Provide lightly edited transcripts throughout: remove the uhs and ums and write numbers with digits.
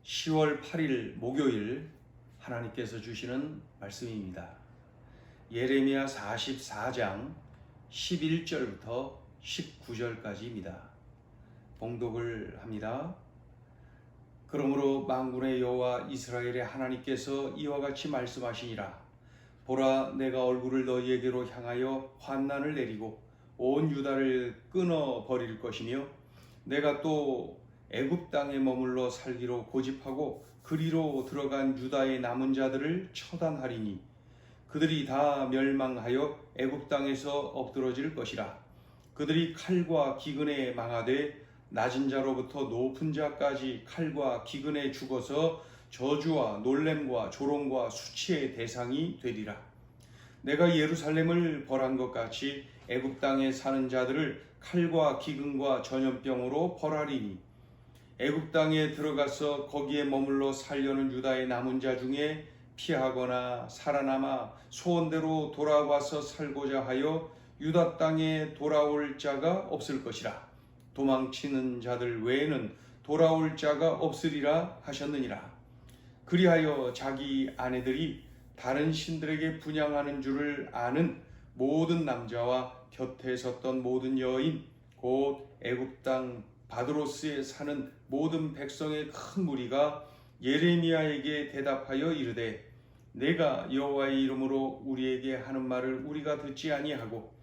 10월 8일 목요일 하나님께서 주시는 말씀입니다. 예레미야 44장 11절부터 19절까지입니다. 봉독을 합니다. 그러므로 만군의 여호와 이스라엘의 하나님께서 이와 같이 말씀하시니라. 보라, 내가 얼굴을 너희에게로 향하여 환난을 내리고 온 유다를 끊어 버릴 것이며 내가 또 애굽 땅에 머물러 살기로 고집하고 그리로 들어간 유다의 남은 자들을 처단하리니 그들이 다 멸망하여 애굽 땅에서 엎드러질 것이라. 그들이 칼과 기근에 망하되 낮은 자로부터 높은 자까지 칼과 기근에 죽어서 저주와 놀램과 조롱과 수치의 대상이 되리라. 내가 예루살렘을 벌한 것 같이 애굽 땅에 사는 자들을 칼과 기근과 전염병으로 벌하리니 애굽 땅에 들어가서 거기에 머물러 살려는 유다의 남은 자 중에 피하거나 살아남아 소원대로 돌아와서 살고자 하여 유다 땅에 돌아올 자가 없을 것이라. 도망치는 자들 외에는 돌아올 자가 없으리라 하셨느니라. 그리하여 자기 아내들이 다른 신들에게 분향하는 줄을 아는 모든 남자와 곁에 섰던 모든 여인 곧 애굽 땅 바드로스에 사는 모든 백성의 큰 무리가 예레미야에게 대답하여 이르되 내가 여호와의 이름으로 우리에게 하는 말을 우리가 듣지 아니하고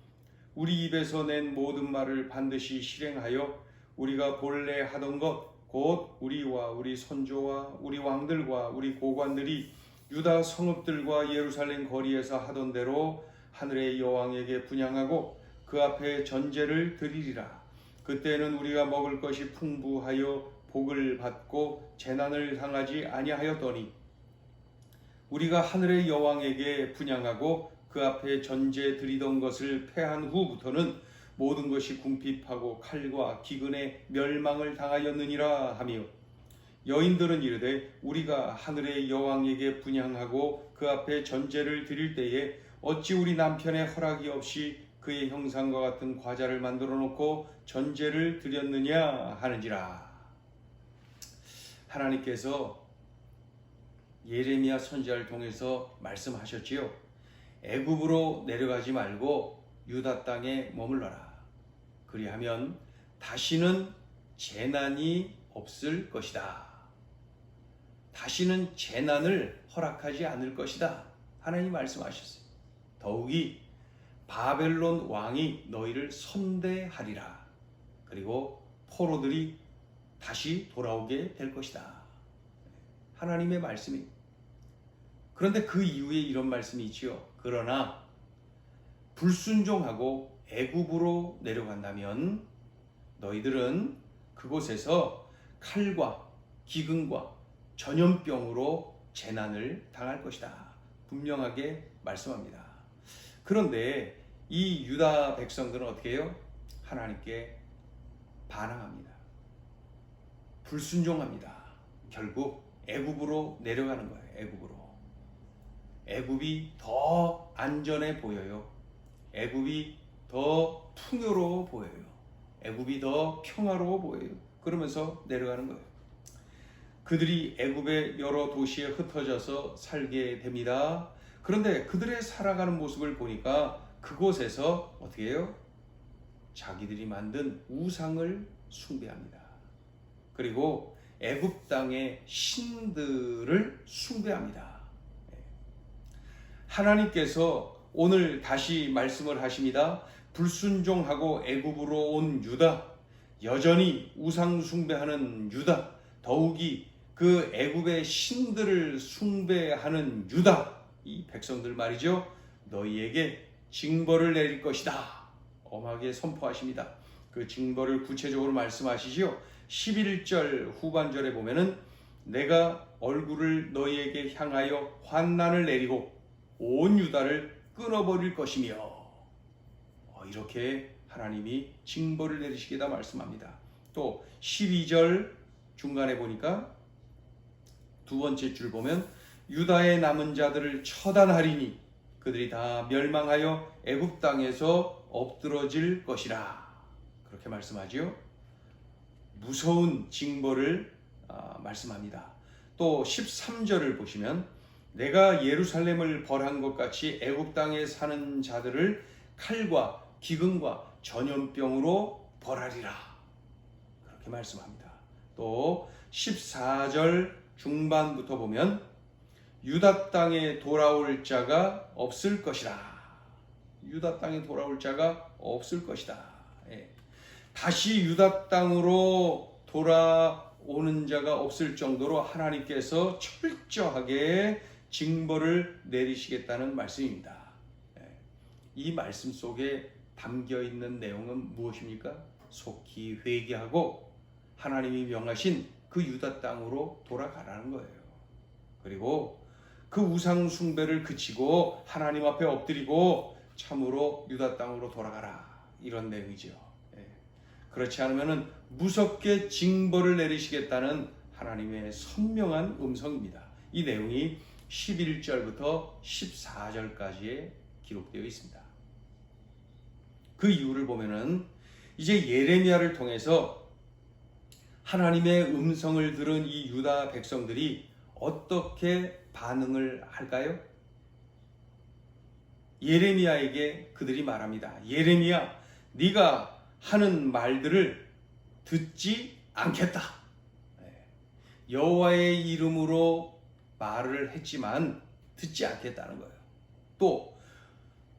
우리 입에서 낸 모든 말을 반드시 실행하여 우리가 본래 하던 것 곧 우리와 우리 선조와 우리 왕들과 우리 고관들이 유다 성읍들과 예루살렘 거리에서 하던 대로 하늘의 여왕에게 분향하고 그 앞에 전제를 드리리라. 그때는 우리가 먹을 것이 풍부하여 복을 받고 재난을 당하지 아니하였더니 우리가 하늘의 여왕에게 분향하고 그 앞에 전제 드리던 것을 패한 후부터는 모든 것이 궁핍하고 칼과 기근에 멸망을 당하였느니라 하며 여인들은 이르되 우리가 하늘의 여왕에게 분향하고 그 앞에 전제를 드릴 때에 어찌 우리 남편의 허락이 없이 그의 형상과 같은 과자를 만들어 놓고 전제를 드렸느냐 하는지라. 하나님께서 예레미야 선지자를 통해서 말씀하셨지요. 애굽으로 내려가지 말고 유다 땅에 머물러라. 그리하면 다시는 재난이 없을 것이다. 다시는 재난을 허락하지 않을 것이다. 하나님이 말씀하셨어요. 더욱이 바벨론 왕이 너희를 선대하리라. 그리고 포로들이 다시 돌아오게 될 것이다. 하나님의 말씀이. 그런데 그 이후에 이런 말씀이 있지요. 그러나 불순종하고 애굽으로 내려간다면 너희들은 그곳에서 칼과 기근과 전염병으로 재난을 당할 것이다. 분명하게 말씀합니다. 그런데 이 유다 백성들은 어떻게 해요? 하나님께 반항합니다. 불순종합니다. 결국 애굽으로 내려가는 거예요. 애굽으로. 애굽이 더 안전해 보여요. 애굽이 더 풍요로워 보여요. 애굽이 더 평화로워 보여요. 그러면서 내려가는 거예요. 그들이 애굽의 여러 도시에 흩어져서 살게 됩니다. 그런데 그들의 살아가는 모습을 보니까 그곳에서 어떻게 해요? 자기들이 만든 우상을 숭배합니다. 그리고 애굽 땅의 신들을 숭배합니다. 하나님께서 오늘 다시 말씀을 하십니다. 불순종하고 애굽으로 온 유다, 여전히 우상 숭배하는 유다, 더욱이 그 애굽의 신들을 숭배하는 유다, 이 백성들 말이죠. 너희에게 징벌을 내릴 것이다. 엄하게 선포하십니다. 그 징벌을 구체적으로 말씀하시지요. 11절 후반절에 보면은 내가 얼굴을 너희에게 향하여 환난을 내리고 온 유다를 끊어버릴 것이며 이렇게 하나님이 징벌을 내리시겠다 말씀합니다. 또 12절 중간에 보니까 두 번째 줄 보면 유다의 남은 자들을 처단하리니 그들이 다 멸망하여 애굽 땅에서 엎드러질 것이라. 그렇게 말씀하지요. 무서운 징벌을 말씀합니다. 또 13절을 보시면 내가 예루살렘을 벌한 것 같이 애굽 땅에 사는 자들을 칼과 기근과 전염병으로 벌하리라. 그렇게 말씀합니다. 또 14절 중반부터 보면 유다 땅에 돌아올 자가 없을 것이라. 유다 땅에 돌아올 자가 없을 것이다. 예. 다시 유다 땅으로 돌아오는 자가 없을 정도로 하나님께서 철저하게 징벌을 내리시겠다는 말씀입니다. 예. 이 말씀 속에 담겨 있는 내용은 무엇입니까? 속히 회개하고 하나님이 명하신 그 유다 땅으로 돌아가라는 거예요. 그리고 그 우상 숭배를 그치고 하나님 앞에 엎드리고 참으로 유다 땅으로 돌아가라, 이런 내용이죠. 예. 그렇지 않으면 무섭게 징벌을 내리시겠다는 하나님의 선명한 음성입니다. 이 내용이 11절부터 14절까지에 기록되어 있습니다. 그 이유를 보면은 이제 예레미야를 통해서 하나님의 음성을 들은 이 유다 백성들이 어떻게 반응을 할까요? 예레미야에게 그들이 말합니다. 예레미야, 네가 하는 말들을 듣지 않겠다. 여호와의 이름으로 말을 했지만 듣지 않겠다는 거예요. 또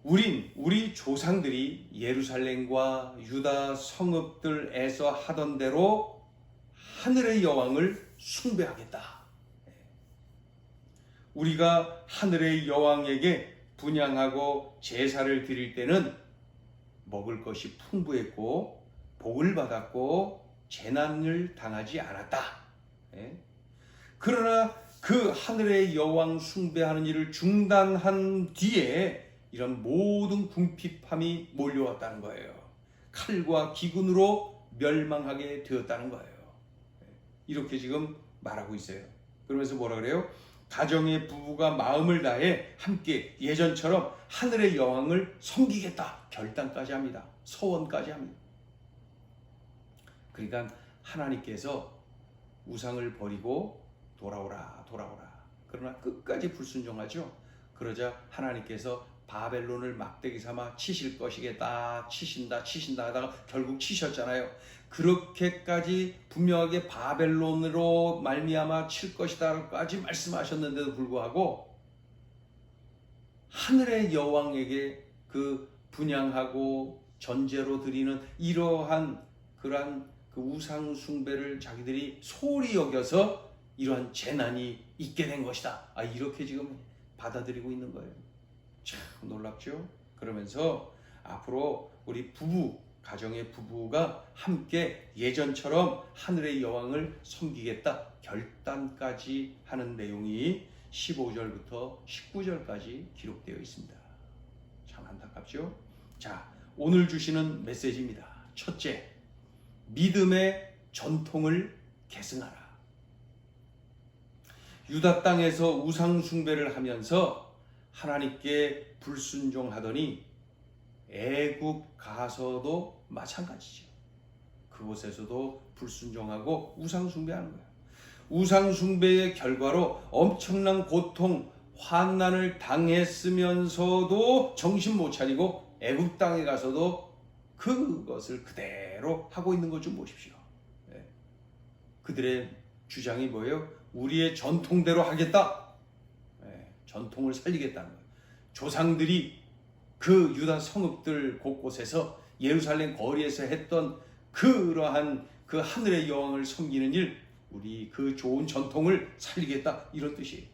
우리 조상들이 예루살렘과 유다 성읍들에서 하던 대로 하늘의 여왕을 숭배하겠다. 우리가 하늘의 여왕에게 분향하고 제사를 드릴 때는 먹을 것이 풍부했고 복을 받았고 재난을 당하지 않았다. 그러나 그 하늘의 여왕 숭배하는 일을 중단한 뒤에 이런 모든 궁핍함이 몰려왔다는 거예요. 칼과 기근으로 멸망하게 되었다는 거예요. 이렇게 지금 말하고 있어요. 그러면서 뭐라 그래요? 가정의 부부가 마음을 다해 함께 예전처럼 하늘의 여왕을 섬기겠다 결단까지 합니다. 서원까지 합니다. 그러니까 하나님께서 우상을 버리고 돌아오라. 그러나 끝까지 불순종하죠. 그러자 하나님께서 바벨론을 막대기 삼아 치실 것이겠다. 치신다 하다가 결국 치셨잖아요. 그렇게까지 분명하게 바벨론으로 말미암아 칠 것이다까지 말씀하셨는데도 불구하고 하늘의 여왕에게 그 분향하고 전제로 드리는 이러한 그러한 그 우상 숭배를 자기들이 소홀히 여겨서 이러한 재난이 있게 된 것이다. 이렇게 지금 받아들이고 있는 거예요. 참 놀랍죠? 그러면서 앞으로 우리 가정의 부부가 함께 예전처럼 하늘의 여왕을 섬기겠다 결단까지 하는 내용이 15절부터 19절까지 기록되어 있습니다. 참 안타깝죠? 자, 오늘 주시는 메시지입니다. 첫째, 믿음의 전통을 계승하라. 유다 땅에서 우상 숭배를 하면서 하나님께 불순종하더니 애굽 가서도 마찬가지죠. 그곳에서도 불순종하고 우상 숭배하는 거예요. 우상 숭배의 결과로 엄청난 고통, 환난을 당했으면서도 정신 못 차리고 애굽 땅에 가서도 그것을 그대로 하고 있는 것 좀 보십시오. 그들의 주장이 뭐예요? 우리의 전통대로 하겠다. 전통을 살리겠다는 거예요. 조상들이 그 유다 성읍들 곳곳에서 예루살렘 거리에서 했던 그러한 그 하늘의 여왕을 섬기는 일, 우리 그 좋은 전통을 살리겠다, 이런 뜻이에요.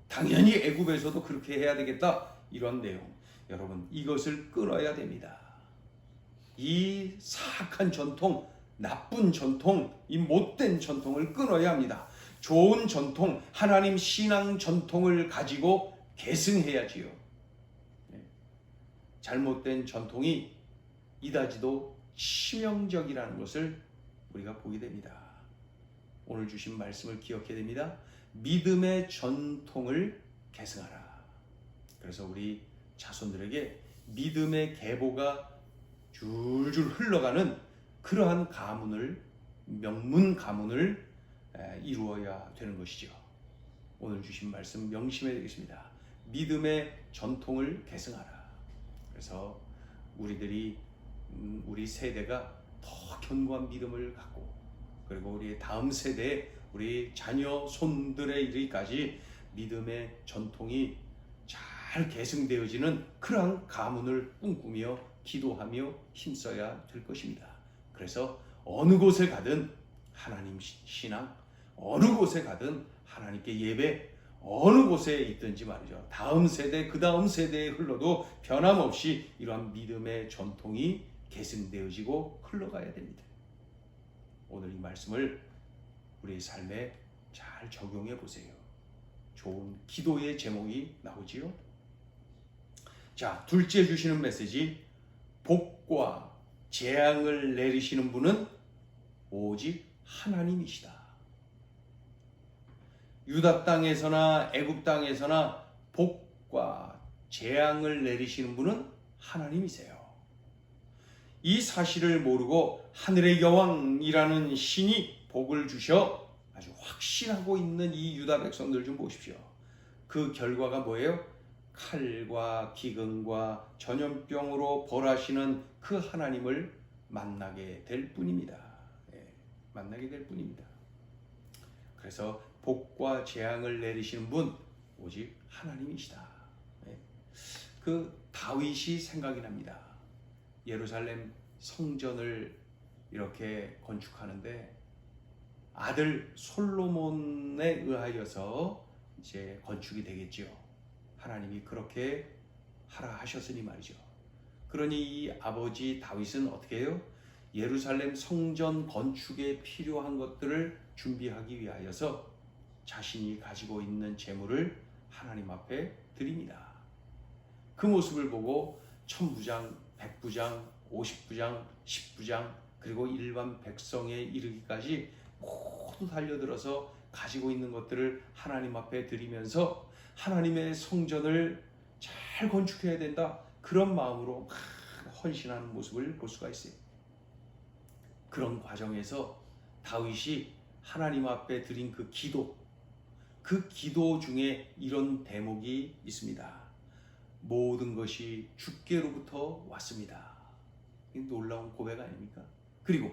당연히 애굽에서도 그렇게 해야 되겠다, 이런 내용. 여러분, 이것을 끊어야 됩니다. 이 사악한 전통, 나쁜 전통, 이 못된 전통을 끊어야 합니다. 좋은 전통, 하나님 신앙 전통을 가지고 계승해야지요. 잘못된 전통이 이다지도 치명적이라는 것을 우리가 보게 됩니다. 오늘 주신 말씀을 기억해야 됩니다. 믿음의 전통을 계승하라. 그래서 우리 자손들에게 믿음의 계보가 줄줄 흘러가는 그러한 가문을, 명문 가문을 이루어야 되는 것이죠. 오늘 주신 말씀 명심해야 되겠습니다. 믿음의 전통을 계승하라. 그래서 우리 세대가 더 견고한 믿음을 갖고, 그리고 우리 다음 세대, 우리 자녀 손들에 이르기까지 믿음의 전통이 잘 계승되어지는 그러한 가문을 꿈꾸며 기도하며 힘써야 될 것입니다. 그래서 어느 곳에 가든 하나님 신앙, 어느 곳에 가든 하나님께 예배, 어느 곳에 있든지 말이죠. 다음 세대, 그 다음 세대에 흘러도 변함없이 이러한 믿음의 전통이 계승되어지고 흘러가야 됩니다. 오늘 이 말씀을 우리의 삶에 잘 적용해 보세요. 좋은 기도의 제목이 나오지요. 자, 둘째 주시는 메시지, 복과 재앙을 내리시는 분은 오직 하나님이시다. 유다 땅에서나 애굽 땅에서나 복과 재앙을 내리시는 분은 하나님이세요. 이 사실을 모르고 하늘의 여왕이라는 신이 복을 주셔 아주 확신하고 있는 이 유다 백성들 좀 보십시오. 그 결과가 뭐예요? 칼과 기근과 전염병으로 벌하시는 그 하나님을 만나게 될 뿐입니다. 만나게 될 뿐입니다. 그래서 복과 재앙을 내리시는 분 오직 하나님이시다. 그 다윗이 생각이 납니다. 예루살렘 성전을 이렇게 건축하는데 아들 솔로몬에 의하여서 이제 건축이 되겠지요. 하나님이 그렇게 하라 하셨으니 말이죠. 그러니 이 아버지 다윗은 어떻게 해요? 예루살렘 성전 건축에 필요한 것들을 준비하기 위하여서 자신이 가지고 있는 재물을 하나님 앞에 드립니다. 그 모습을 보고 천부장, 백부장, 50부장, 10부장, 그리고 일반 백성에 이르기까지 모두 달려들어서 가지고 있는 것들을 하나님 앞에 드리면서 하나님의 성전을 잘 건축해야 된다, 그런 마음으로 막 헌신하는 모습을 볼 수가 있어요. 그런 과정에서 다윗이 하나님 앞에 드린 그 기도 중에 이런 대목이 있습니다. 모든 것이 주께로부터 왔습니다. 놀라운 고백 아닙니까? 그리고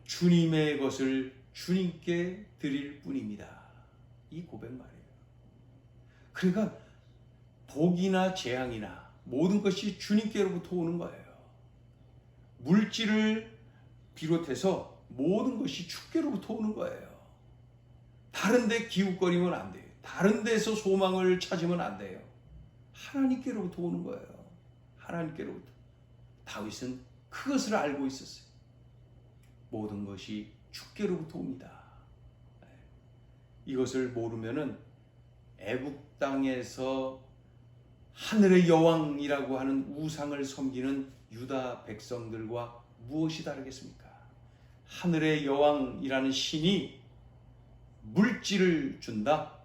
주님의 것을 주님께 드릴 뿐입니다. 이 고백 말이에요. 그러니까 복이나 재앙이나 모든 것이 주님께로부터 오는 거예요. 물질을 비롯해서 모든 것이 주께로부터 오는 거예요. 다른 데 기웃거리면 안 돼요. 다른 데서 소망을 찾으면 안 돼요. 하나님께로부터 오는 거예요. 하나님께로부터. 다윗은 그것을 알고 있었어요. 모든 것이 주께로부터 옵니다. 이것을 모르면은 애굽 땅에서 하늘의 여왕이라고 하는 우상을 섬기는 유다 백성들과 무엇이 다르겠습니까? 하늘의 여왕이라는 신이 물질을 준다,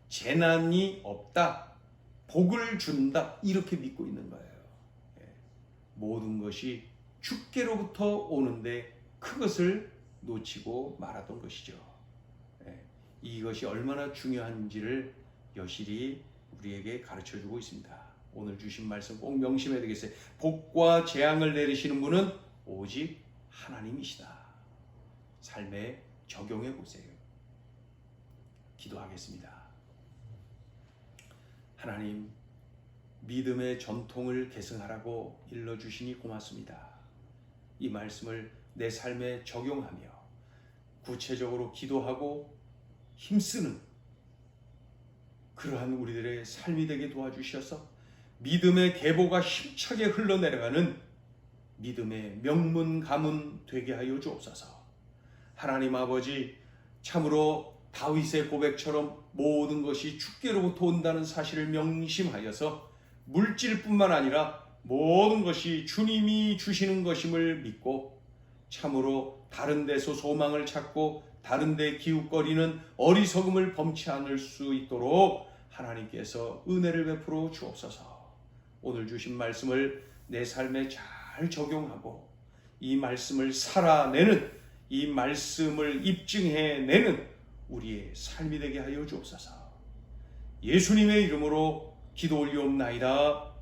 재난이 없다, 복을 준다, 이렇게 믿고 있는 거예요. 모든 것이 주께로부터 오는데 그것을 놓치고 말았던 것이죠. 이것이 얼마나 중요한지를 여실히 우리에게 가르쳐주고 있습니다. 오늘 주신 말씀 꼭 명심해야 되겠어요. 복과 재앙을 내리시는 분은 오직 하나님이시다. 삶에 적용해 보세요. 기도하겠습니다. 하나님, 믿음의 전통을 계승하라고 일러주시니 고맙습니다. 이 말씀을 내 삶에 적용하며 구체적으로 기도하고 힘쓰는 그러한 우리들의 삶이 되게 도와주셔서 믿음의 계보가 힘차게 흘러내려가는 믿음의 명문 가문 되게 하여 주옵소서. 하나님 아버지, 참으로 다윗의 고백처럼 모든 것이 주께로부터 온다는 사실을 명심하여서 물질뿐만 아니라 모든 것이 주님이 주시는 것임을 믿고 참으로 다른 데서 소망을 찾고 다른 데 기웃거리는 어리석음을 범치 않을 수 있도록 하나님께서 은혜를 베풀어 주옵소서. 오늘 주신 말씀을 내 삶에 잘 적용하고 이 말씀을 살아내는 이 말씀을 입증해내는 우리의 삶이 되게 하여 주옵소서. 예수님의 이름으로 기도 올리옵나이다.